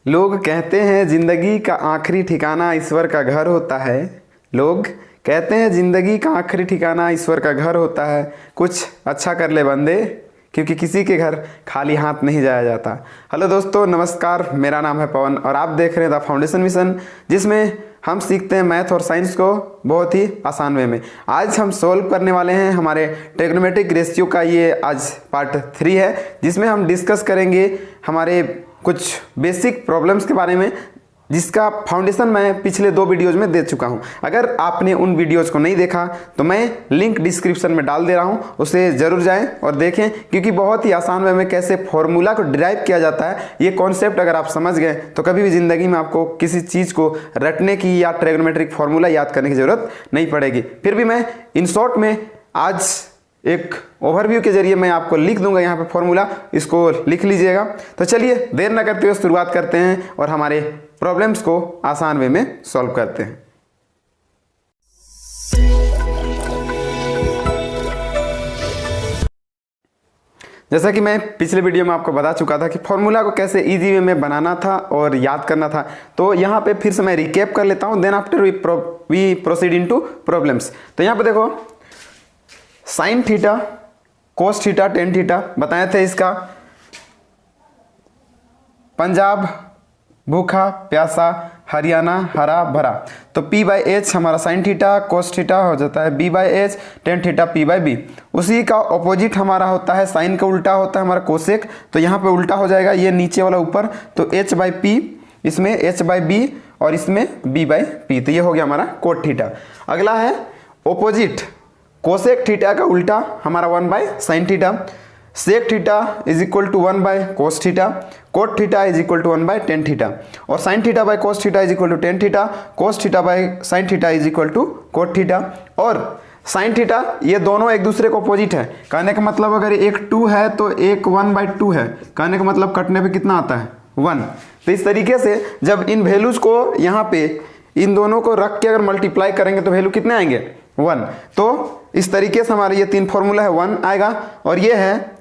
लोग कहते हैं जिंदगी का आखिरी ठिकाना ईश्वर का घर होता है। लोग कहते हैं जिंदगी का आखिरी ठिकाना ईश्वर का घर होता है। कुछ अच्छा कर ले बंदे, क्योंकि किसी के घर खाली हाथ नहीं जाया जाता। हेलो दोस्तों, नमस्कार। मेरा नाम है पवन और आप देख रहे हैं द फाउंडेशन मिशन, जिसमें हम सीखते हैं मैथ और साइंस को बहुत ही आसान वे में। आज हम सॉल्व करने वाले हैं हमारे ट्रिग्नोमेट्रिक रेशियो का ये आज पार्ट 3 है, जिसमें हम डिस्कस करेंगे हमारे कुछ बेसिक प्रॉब्लम्स के बारे में, जिसका फाउंडेशन मैं पिछले 2 वीडियोज़ में दे चुका हूं। अगर आपने उन वीडियोज़ को नहीं देखा तो मैं लिंक डिस्क्रिप्शन में डाल दे रहा हूं, उसे ज़रूर जाएं और देखें, क्योंकि बहुत ही आसान वे में कैसे फॉर्मूला को डिराइव किया जाता है, ये कॉन्सेप्ट अगर आप समझ गए तो कभी भी ज़िंदगी में आपको किसी चीज़ को रटने की या ट्रिग्नोमेट्रिक फॉर्मूला याद करने की ज़रूरत नहीं पड़ेगी। फिर भी मैं इन शॉर्ट में आज एक ओवरव्यू के जरिए मैं आपको लिख दूंगा यहाँ पे फॉर्मूला, इसको लिख लीजिएगा। तो चलिए देर न करते हुए शुरुआत करते हैं और हमारे प्रॉब्लम्स को आसान वे में सॉल्व करते हैं। जैसा कि मैं पिछले वीडियो में आपको बता चुका था कि फॉर्मूला को कैसे इजी वे में बनाना था और याद करना था, तो यहाँ पे फिर से मैं रिकैप कर लेता हूँ। Then after we proceed into problems. तो यहाँ पे देखो, sine theta, cos theta, tan theta बताए थे। इसका पंजाब भूखा प्यासा, हरियाणा हरा भरा। तो P बाई एच हमारा साइन थीटा, कोस थीटा हो जाता है B by H, tan theta P by B. उसी का ऑपोजिट हमारा होता है, साइन का उल्टा होता है हमारा कोसेक, तो यहाँ पे उल्टा हो जाएगा, ये नीचे वाला ऊपर, तो H बाई पी, इसमें H बाई बी और इसमें B बाई पी। तो ये हो गया हमारा कोट थीटा। अगला है ऑपोजिट, कोसेक थीटा का उल्टा हमारा 1 by sine theta, sec theta is equal to 1 by cos theta, cot theta is equal to 1 by tan theta, और sine theta by cos theta is equal to tan theta, cos theta by sine theta is equal to cot theta. और sine theta ये दोनों एक दूसरे को opposite है, कहने का मतलब अगर एक 2 है तो एक 1 बाई 2 है, कहने का मतलब कटने पे कितना आता है 1। तो इस तरीके से जब इन वैल्यूज को यहाँ पे इन दोनों को रख के अगर मल्टीप्लाई करेंगे तो वैल्यू कितने आएंगे 1। तो इस तरीके से हमारे ये 3 फॉर्मूला है, 1 आएगा, और ये है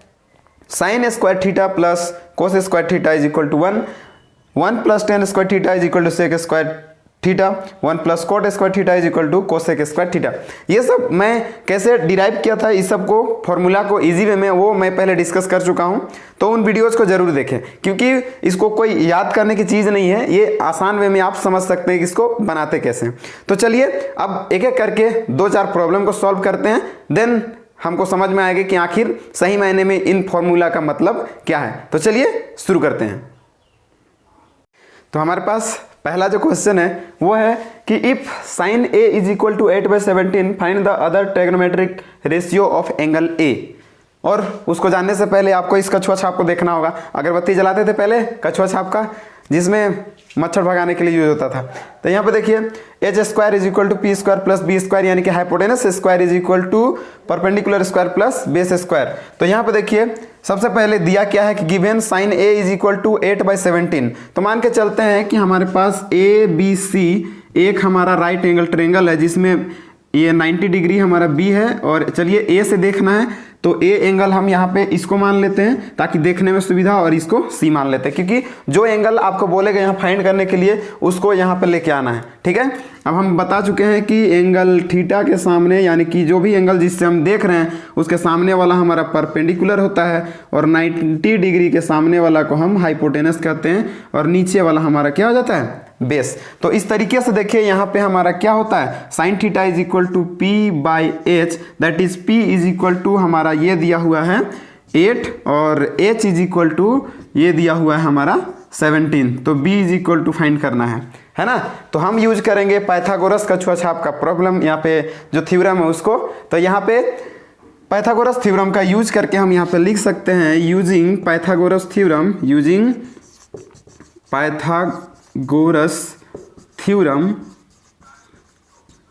sine square theta plus cos square theta is equal to 1, 1 plus tan square theta is equal to sec square theta, 1 plus cot square theta is equal to cosec square theta. ये सब मैं कैसे derive किया था, इस सब को formula को इजी वे में, वो मैं पहले डिस्कस कर चुका हूँ, तो उन वीडियोज़ को जरूर देखें, क्योंकि इसको कोई याद करने की चीज़ नहीं है, ये आसान वे में आप समझ सकते हैं कि इसको बनाते कैसे। तो चलिए अब एक एक करके 2-4 प्रॉब्लम को सॉल्व करते हैं, देन हमको समझ में आएगा कि आखिर सही मायने में इन फॉर्मूला का मतलब क्या है। तो चलिए शुरू करते हैं। तो हमारे पास पहला जो क्वेश्चन है वो है कि if sine A is equal to 8/17 find the other trigonometric ratio of angle A. और उसको जानने से पहले आपको इस कछुआ छाप को देखना होगा। अगरबत्ती जलाते थे पहले कछुआ छाप का, जिसमें मच्छर भगाने के लिए यूज होता था। तो यहाँ पे देखिए, H square is equal to P square plus B square, यानी कि hypotenuse square is equal to perpendicular square plus base square. तो यहाँ पे देखिए, सबसे पहले दिया क्या है कि given sine A is equal to 8/17। तो मान के चलते हैं कि हमारे पास ए बी सी एक हमारा राइट एंगल ट्रायंगल है, जिसमें ये 90 डिग्री हमारा बी है, और चलिए ए से देखना है तो ए एंगल हम यहाँ पे इसको मान लेते हैं ताकि देखने में सुविधा, और इसको सी मान लेते हैं, क्योंकि जो एंगल आपको बोलेगा यहाँ फाइंड करने के लिए उसको यहाँ पे लेके आना है। ठीक है, अब हम बता चुके हैं कि एंगल थीटा के सामने, यानी कि जो भी एंगल जिससे हम देख रहे हैं उसके सामने वाला हमारा परपेंडिकुलर होता है, और 90 डिग्री के सामने वाला को हम हाइपोटेनस कहते हैं, और नीचे वाला हमारा क्या हो जाता है बेस। तो इस तरीके से देखिए, यहाँ पे हमारा क्या होता है, sine theta is equal to P by H, that is P is equal to हमारा ये दिया हुआ है 8, और एच इज इक्वल टू ये दिया हुआ है हमारा 17। तो B is equal to find करना है ना। तो हम यूज करेंगे पाइथागोरस कछुआ छाप का प्रॉब्लम, यहाँ पे जो थ्योरम है उसको। तो यहाँ पे पाइथागोरस थ्योरम का यूज करके हम यहाँ पे लिख सकते हैं, using Pythagoras theorem, using Pythagoras theorem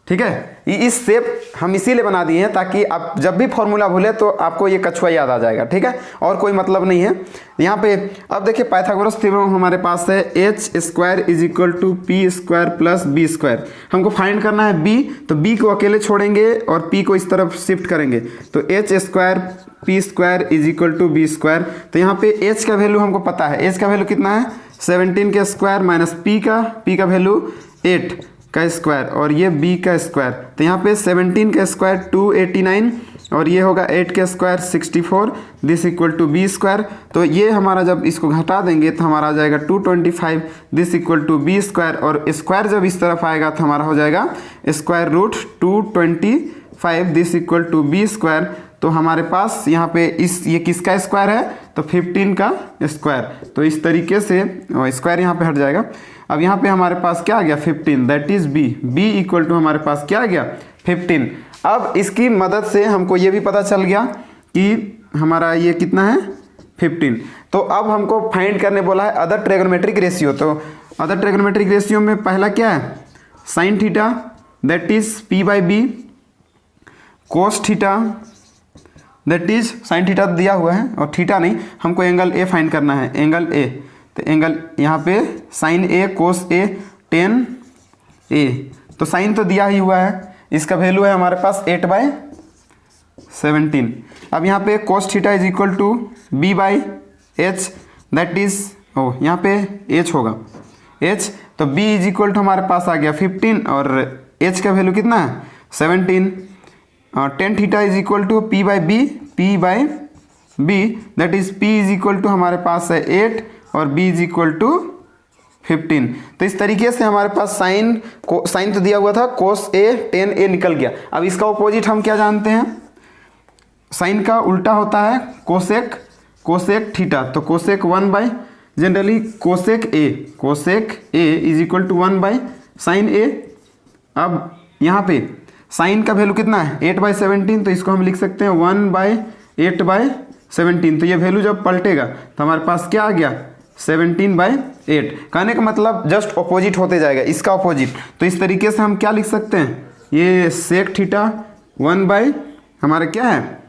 ठीक है। इस शेप हम इसीलिए बना दिए हैं ताकि आप जब भी फॉर्मूला भूले तो आपको ये कछुआ याद आ जाएगा, ठीक है, और कोई मतलब नहीं है यहाँ पे। अब देखिए पाइथागोरस थ्योरम हमारे पास है H square is equal to P square plus B square. हमको फाइंड करना है बी, तो बी को अकेले छोड़ेंगे और पी को इस तरफ शिफ्ट करेंगे, तो H square P square is equal to B square. तो यहाँ पे एच का वैल्यू हमको पता है, एच का वैल्यू कितना है 17 के स्क्वायर माइनस पी का वैल्यू 8 का स्क्वायर और ये b का स्क्वायर। तो यहाँ पे 17 का स्क्वायर 289 और ये होगा 8 का square 64 this equal to B square. तो ये हमारा जब इसको घटा देंगे तो हमारा आ जाएगा 225 this equal to B square, और स्क्वायर जब इस तरफ आएगा तो हमारा हो जाएगा square root 225 this equal to B square. तो हमारे पास यहाँ पे ये किसका स्क्वायर है, तो 15 का स्क्वायर। तो इस तरीके से स्क्वायर यहाँ पे हट जाएगा। अब यहाँ पे हमारे पास क्या आ गया 15 that is b equal to हमारे पास क्या आ गया 15। अब इसकी मदद से हमको ये भी पता चल गया कि हमारा ये कितना है 15। तो अब हमको फाइंड करने बोला है अदर ट्रिग्नोमेट्रिक रेशियो। तो अदर ट्रिग्नोमेट्रिक रेशियो में पहला क्या है sine theta that is p/b, cos theta that is sine theta दिया हुआ है और थीटा नहीं, हमको एंगल ए फाइंड करना है, एंगल ए। तो एंगल यहाँ पे साइन ए कोस ए टेन ए, तो साइन तो दिया ही हुआ है, इसका वैल्यू है हमारे पास 8/17। अब यहाँ पे cos theta is equal to b/h that is यहाँ पे h होगा h, तो b इज इक्वल टू हमारे पास आ गया 15 और h का वैल्यू कितना है 17। Tan theta is equal to p/b that is p is equal to हमारे पास है 8 और b इज इक्वल टू 15। तो इस तरीके से हमारे पास साइन तो दिया हुआ था कोस ए टेन ए निकल गया। अब इसका ऑपोजिट हम क्या जानते हैं, साइन का उल्टा होता है कोसेक थीटा। तो cosec 1 generally cosec A is equal to 1 sine A. अब यहाँ पे साइन का वैल्यू कितना है 8/17, तो इसको हम लिख सकते हैं 1/8/17। तो ये वैल्यू जब पलटेगा तो हमारे पास क्या आ गया 17/8। कहने का मतलब जस्ट ऑपोजिट होते जाएगा, इसका ऑपोजिट। तो इस तरीके से हम क्या लिख सकते हैं, ये सेक थीटा 1 हमारा क्या है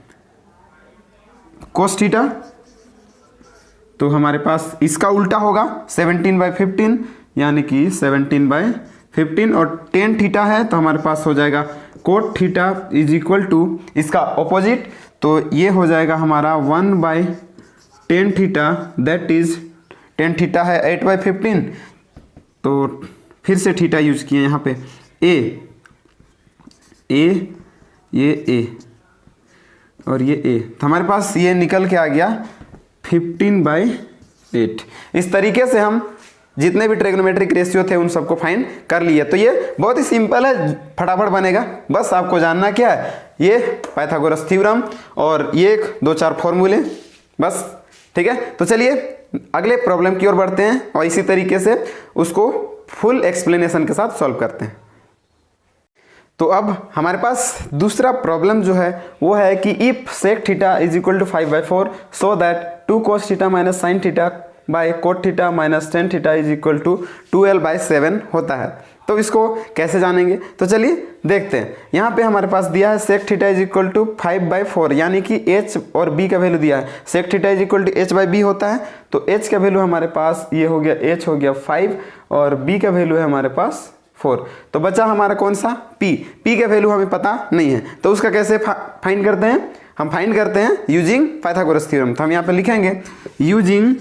कोस थीटा, तो हमारे पास इसका उल्टा होगा 17/15 यानी कि 17/15 और टेन थीटा है तो हमारे पास हो जाएगा cot theta is equal to इसका ऑपोजिट, तो ये हो जाएगा हमारा 1/10 थीटा दैट इज 10 थीटा है 8/15। तो फिर से थीटा यूज किए यहाँ पे ए और ये ए, तो हमारे पास ये निकल के आ गया 15/8। इस तरीके से हम जितने भी ट्रिग्नोमेट्रिक रेशियो थे उन सबको फाइंड कर लिए। तो ये बहुत ही सिंपल है, फटाफट बनेगा। बस आपको जानना क्या है, ये पाइथागोरस थ्योरम और ये 2-4 फॉर्मूले बस, ठीक है। तो चलिए अगले प्रॉब्लम की ओर बढ़ते हैं और इसी तरीके से उसको फुल एक्सप्लेनेशन के साथ सॉल्व करते हैं। तो अब हमारे पास दूसरा प्रॉब्लम जो है वो है कि if sec theta is equal to 5/4 so that 2 cos theta minus sine theta by cot theta minus tan theta is equal to 2l/7 होता है। तो इसको कैसे जानेंगे, तो चलिए देखते हैं। यहाँ पे हमारे पास दिया है sec theta is equal to 5/4 यानी कि h और b का वैल्यू दिया है। Sec theta is equal to h/b होता है, तो h का वैल्यू हमारे पास ये हो गया, h हो गया 5 और b का वैल्यू है हमारे पास 4। तो बचा हमारा कौन सा p का वैल्यू हमें पता नहीं है, तो उसका कैसे फाइंड करते हैं, हम फाइंड करते हैं यूजिंग पाइथागोरस थ्योरम। तो हम यहाँ पे लिखेंगे यूजिंग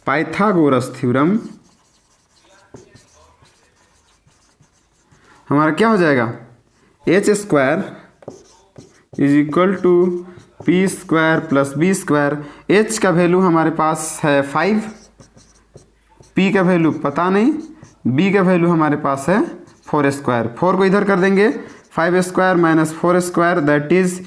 पाइथागोरस थ्योरम हमारा क्या हो जाएगा h square is equal to P square plus B square. h का वैल्यू हमारे पास है 5, p का वैल्यू पता नहीं, b का वैल्यू हमारे पास है 4 स्क्वायर। 4 को इधर कर देंगे 5 square minus 4 square that is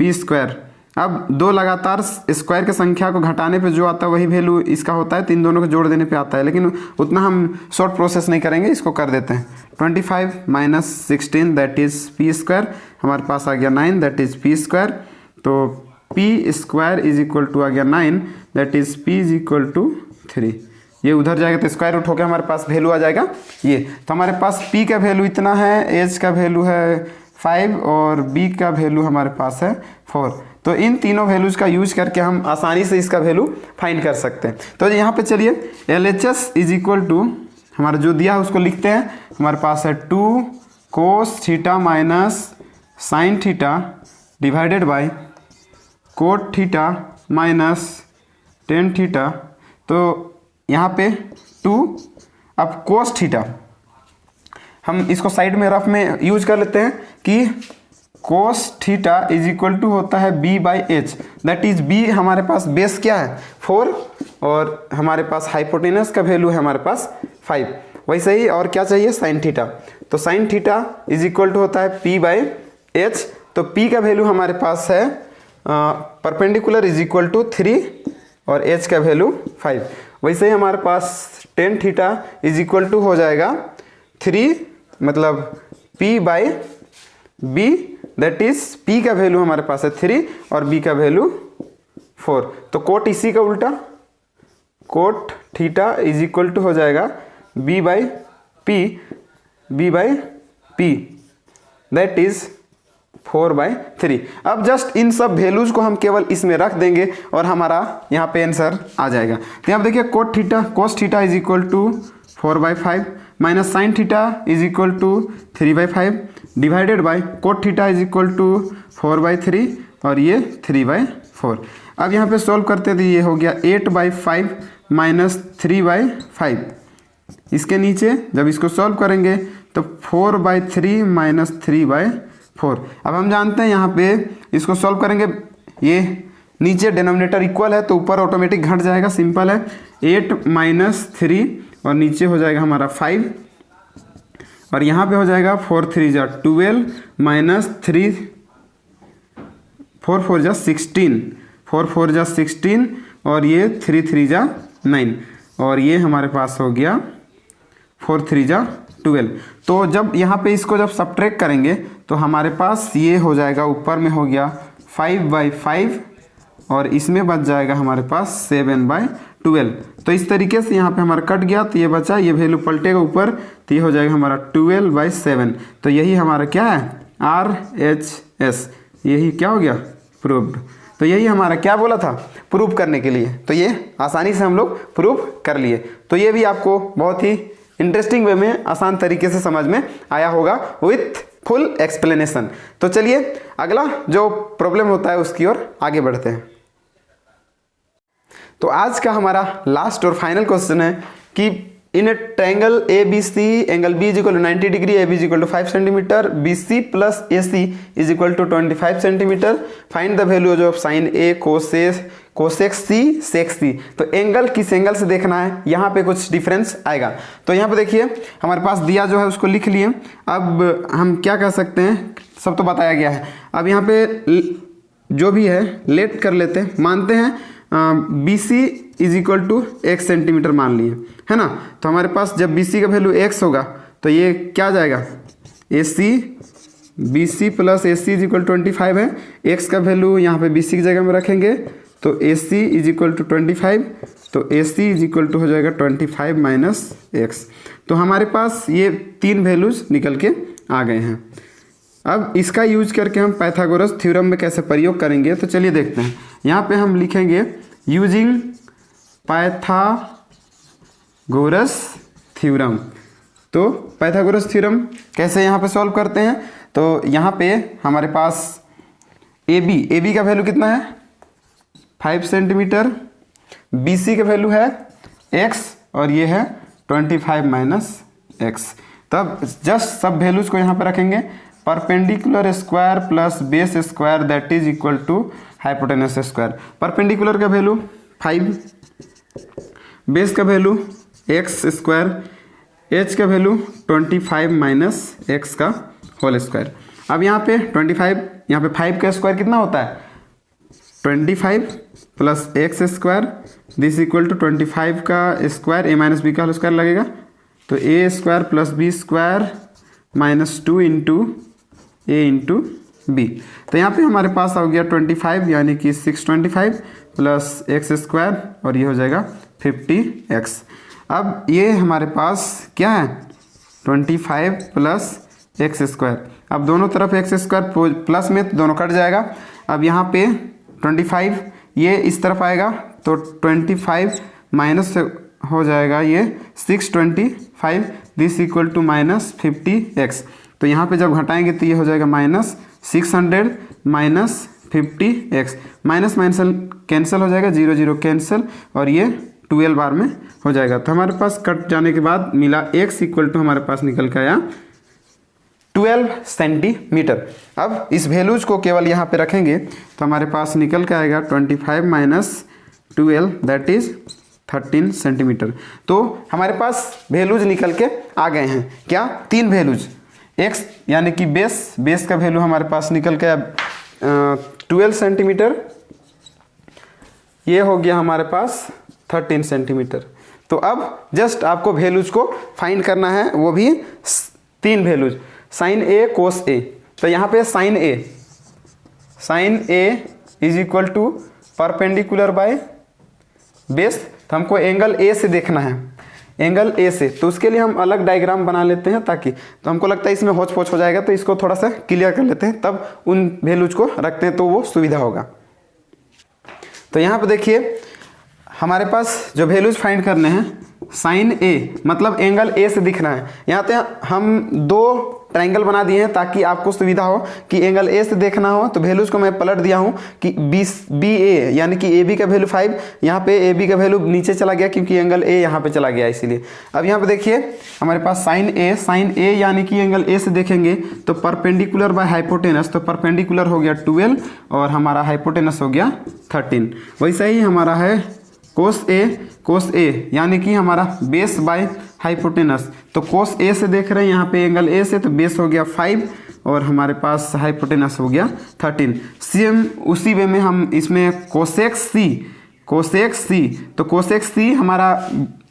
p square. अब दो लगातार स्क्वायर की संख्या को घटाने पे जो आता है वही वैल्यू इसका होता है, तो इन दोनों को जोड़ देने पे आता है, लेकिन उतना हम शॉर्ट प्रोसेस नहीं करेंगे, इसको कर देते हैं 25 minus 16 that is P square. हमारे पास आ गया 9 दैट इज पी स्क्वायर। तो P square is equal to आ गया 9 that is P is equal to 3। ये उधर जाएगा तो स्क्वायर रूट होकर हमारे पास वैल्यू आ जाएगा ये। तो हमारे पास p का वैल्यू इतना है, h का वैल्यू है 5 और b का वैल्यू हमारे पास है 4। तो इन तीनों वैल्यूज़ का यूज करके हम आसानी से इसका वैल्यू फाइंड कर सकते हैं। तो यहाँ पे चलिए LHS इज इक्वल टू हमारा जो दिया है उसको लिखते हैं। हमारे पास है 2 cos theta minus sine theta divided by cot theta minus tan theta. तो यहाँ पे 2, अब कोस थीटा हम इसको साइड में रफ में यूज कर लेते हैं कि cos theta is equal to होता है b by H, that is b हमारे पास बेस क्या है 4 और हमारे पास हाइपोटेनस का वैल्यू है हमारे पास 5। वैसे ही और क्या चाहिए साइन थीटा, तो sine theta is equal to होता है p बाई एच। तो p का वैल्यू हमारे पास है परपेंडिकुलर इज इक्वल टू 3 और h का वैल्यू 5। वैसे ही हमारे पास tan theta is equal to हो जाएगा 3 मतलब p by b, that is p का वैल्यू हमारे पास है 3 और b का वैल्यू 4। तो कोट इसी का उल्टा, cot theta is equal to हो जाएगा b by p that is 4/3। अब जस्ट इन सब वैल्यूज को हम केवल इसमें रख देंगे और हमारा यहाँ पे आंसर आ जाएगा। तो यहाँ देखिए cot theta cos theta is equal to 4/5 minus sine theta is equal to 3/5 divided by cot theta is equal to 4/3 और ये 3/4। अब यहाँ पे सॉल्व करते तो ये हो गया 8/5 माइनस 3/5। इसके नीचे जब इसको सॉल्व करेंगे तो 4/3 माइनस 3/4। अब हम जानते हैं यहाँ पे इसको सॉल्व करेंगे, ये नीचे डिनोमिनेटर इक्वल है तो ऊपर ऑटोमेटिक घट जाएगा, सिंपल है। 8 माइनस 3 और नीचे हो जाएगा हमारा 5 और यहाँ पे हो जाएगा 4 3 जा 12 माइनस 3 4 4 जा 16 4 4 जा 16 और ये 3 3 जा 9 और ये हमारे पास हो गया 4 3 जा 12। तो जब यहाँ पे इसको जब सब्ट्रैक्ट करेंगे तो हमारे पास ये हो जाएगा, ऊपर में हो गया 5/5 और इसमें बच जाएगा हमारे पास 7/12। तो इस तरीके से यहाँ पे हमारा कट गया तो ये बचा, ये वैल्यू पलटेगा ऊपर तो ये हो जाएगा हमारा 12/7। तो यही हमारा क्या है RHS, यही क्या हो गया प्रूव्ड। तो यही हमारा क्या बोला था प्रूव करने के लिए, तो ये आसानी से हम लोग प्रूव कर लिए। तो ये भी आपको बहुत ही इंटरेस्टिंग वे में आसान तरीके से समझ में आया होगा विथ फुल एक्सप्लेनेशन। तो चलिए अगला जो प्रॉब्लम होता है उसकी ओर आगे बढ़ते हैं। तो आज का हमारा लास्ट और फाइनल क्वेश्चन है कि in a triangle ABC angle B is equal to 90 degree, AB is equal to 5 centimetre, BC plus AC is equal to 25 centimetre, find the values of sine A cosec C sec C। तो angle किस angle से देखना है, यहाँ पे कुछ difference आएगा। तो यहाँ पे देखिए हमारे पास दिया जो है उसको लिख लिए। अब हम क्या कर सकते हैं, सब तो बताया गया है। अब यहाँ पे जो भी है लेट कर लेते हैं, मानते हैं BC is equal to 1 centimetre मान लिए, है ना। तो हमारे पास जब BC का वैल्यू x होगा तो ये क्या आ जाएगा BC plus AC is equal 25 है। x का वैल्यू यहाँ पे BC की जगह में रखेंगे तो AC इज इक्वल टू 25, तो AC इज इक्वल टू हो जाएगा 25 माइनस x। तो हमारे पास ये 3 वैल्यूज निकल के आ गए हैं। अब इसका यूज करके हम पाइथागोरस थ्योरम में कैसे प्रयोग करेंगे, तो चलिए देखते हैं। यहाँ पे हम लिखेंगे यूजिंग पाइथागोरस थ्योरम। तो पाइथागोरस थ्योरम कैसे यहाँ पे सॉल्व करते हैं, तो यहाँ पे हमारे पास AB का वैल्यू कितना है 5 सेंटीमीटर, BC का वैल्यू है x और ये है 25 माइनस x। तब जस्ट सब वैल्यूज को यहाँ पे रखेंगे, perpendicular square plus base square that is equal to hypotenuse square. Perpendicular का वैल्यू 5, बेस का वैल्यू x स्क्वायर, h का वैल्यू 25 माइनस x का होल स्क्वायर। अब यहाँ पे 25, यहाँ पे 5 का स्क्वायर कितना होता है 25 plus x square this equal to 25 का स्क्वायर a माइनस बी का होल स्क्वायर लगेगा, तो a square plus B square minus 2 into a into B. तो यहाँ पे हमारे पास आ गया 25 यानी कि 625 प्लस x स्क्वायर और ये हो जाएगा 50x। अब ये हमारे पास क्या है 25 प्लस एक्स स्क्वायर। अब दोनों तरफ एक्स स्क्वायर प्लस में तो दोनों कट जाएगा। अब यहाँ पे 25 ये इस तरफ आएगा तो 25 माइनस हो जाएगा ये 625 this equal to minus 50x। तो यहाँ पे जब घटाएंगे तो ये हो जाएगा minus 600 minus 50x। Minus minus cancel हो जाएगा, 0 0 कैंसिल और ये 12 बार में हो जाएगा। तो हमारे पास कट जाने के बाद मिला x इक्वल टू हमारे पास निकल के आया 12 सेंटीमीटर। अब इस वैल्यूज को केवल यहाँ पे रखेंगे तो हमारे पास निकल के आएगा 25 माइनस 12 दैट इज 13 सेंटीमीटर। तो हमारे पास वैल्यूज निकल के आ गए हैं। क्या? 3 वैल्यूज, x यानी कि बेस का वैल्यू हमारे पास निकल के 12 सेंटीमीटर, ये हो गया हमारे पास 13 सेंटीमीटर। तो अब जस्ट आपको वैल्यूज को फाइंड करना है, वो भी 3 वैल्यूज, साइन ए कोस ए। तो यहाँ पे sine A is equal to perpendicular by base. तो हमको एंगल ए से देखना है, एंगल ए से, तो उसके लिए हम अलग डायग्राम बना लेते हैं ताकि, तो हमको लगता है इसमें होच पोच हो जाएगा तो इसको थोड़ा सा क्लियर कर लेते हैं, तब उन वैल्यूज को रखते हैं तो वो सुविधा होगा। तो यहाँ पे देखिए हमारे पास जो वैल्यूज फाइंड करने हैं, साइन ए मतलब एंगल ए से दिखना है। यहाँ पे हम 2 ट्रायंगल बना दिए हैं ताकि आपको सुविधा हो कि एंगल ए से देखना हो। तो वैल्यूज को मैं पलट दिया हूँ कि बी ए यानी कि ए बी का वैल्यू 5, यहाँ पे ए बी का वैल्यू नीचे चला गया क्योंकि एंगल ए यहाँ पे चला गया इसीलिए। अब यहाँ पे देखिए हमारे पास साइन ए यानी कि एंगल ए से देखेंगे तो परपेंडिकुलर बाय हाइपोटेनस, तो परपेंडिकुलर हो गया 12 और हमारा हाइपोटेनस हो गया 13। वैसे ही हमारा है कोस ए यानी कि हमारा बेस बाय हाइपोटेनस, तो कोस ए से देख रहे हैं यहाँ पे एंगल ए से, तो बेस हो गया 5 और हमारे पास हाइपोटेनस हो गया 13। सेम उसी वे में हम इसमें कोसेक सी, तो कोसेक सी हमारा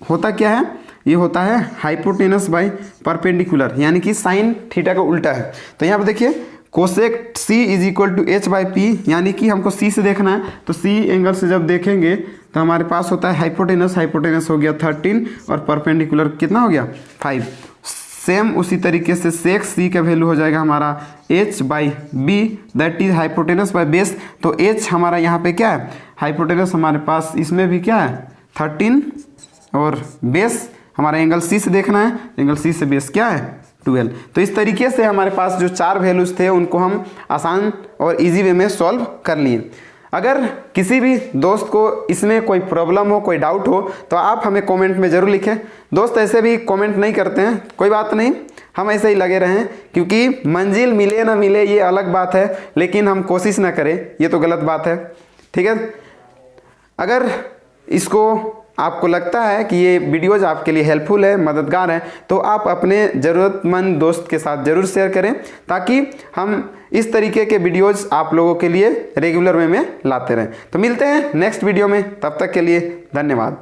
होता क्या है, ये होता है हाइपोटेनस बाय परपेंडिकुलर यानी कि साइन थीटा का उल्टा है। तो यहाँ पे देखिए cosec C is equal to H by P, यानी कि हमको सी से देखना है, तो सी एंगल से जब देखेंगे तो हमारे पास होता है हाइपोटेनस हो गया 13 और परपेंडिकुलर कितना हो गया 5। सेम उसी तरीके से सेक सी का वैल्यू हो जाएगा हमारा H by B that is hypotenuse by base. तो एच हमारा यहाँ पे क्या है, हाइपोटेनस हमारे पास इसमें भी क्या है 13 और बेस हमारा एंगल सी से देखना है, एंगल सी से बेस क्या है 12। तो इस तरीके से हमारे पास जो 4 वैल्यूज थे उनको हम आसान और इजी वे में सॉल्व कर लिए। अगर किसी भी दोस्त को इसमें कोई प्रॉब्लम हो, कोई डाउट हो, तो आप हमें कमेंट में ज़रूर लिखें। दोस्त ऐसे भी कमेंट नहीं करते हैं, कोई बात नहीं, हम ऐसे ही लगे रहें, क्योंकि मंजिल मिले ना मिले ये अलग बात है, लेकिन हम कोशिश ना करें ये तो गलत बात है। ठीक है, अगर इसको आपको लगता है कि ये वीडियोज़ आपके लिए हेल्पफुल है, मददगार है, तो आप अपने ज़रूरतमंद दोस्त के साथ ज़रूर शेयर करें ताकि हम इस तरीके के वीडियोज़ आप लोगों के लिए रेगुलर वे में लाते रहें। तो मिलते हैं नेक्स्ट वीडियो में, तब तक के लिए धन्यवाद।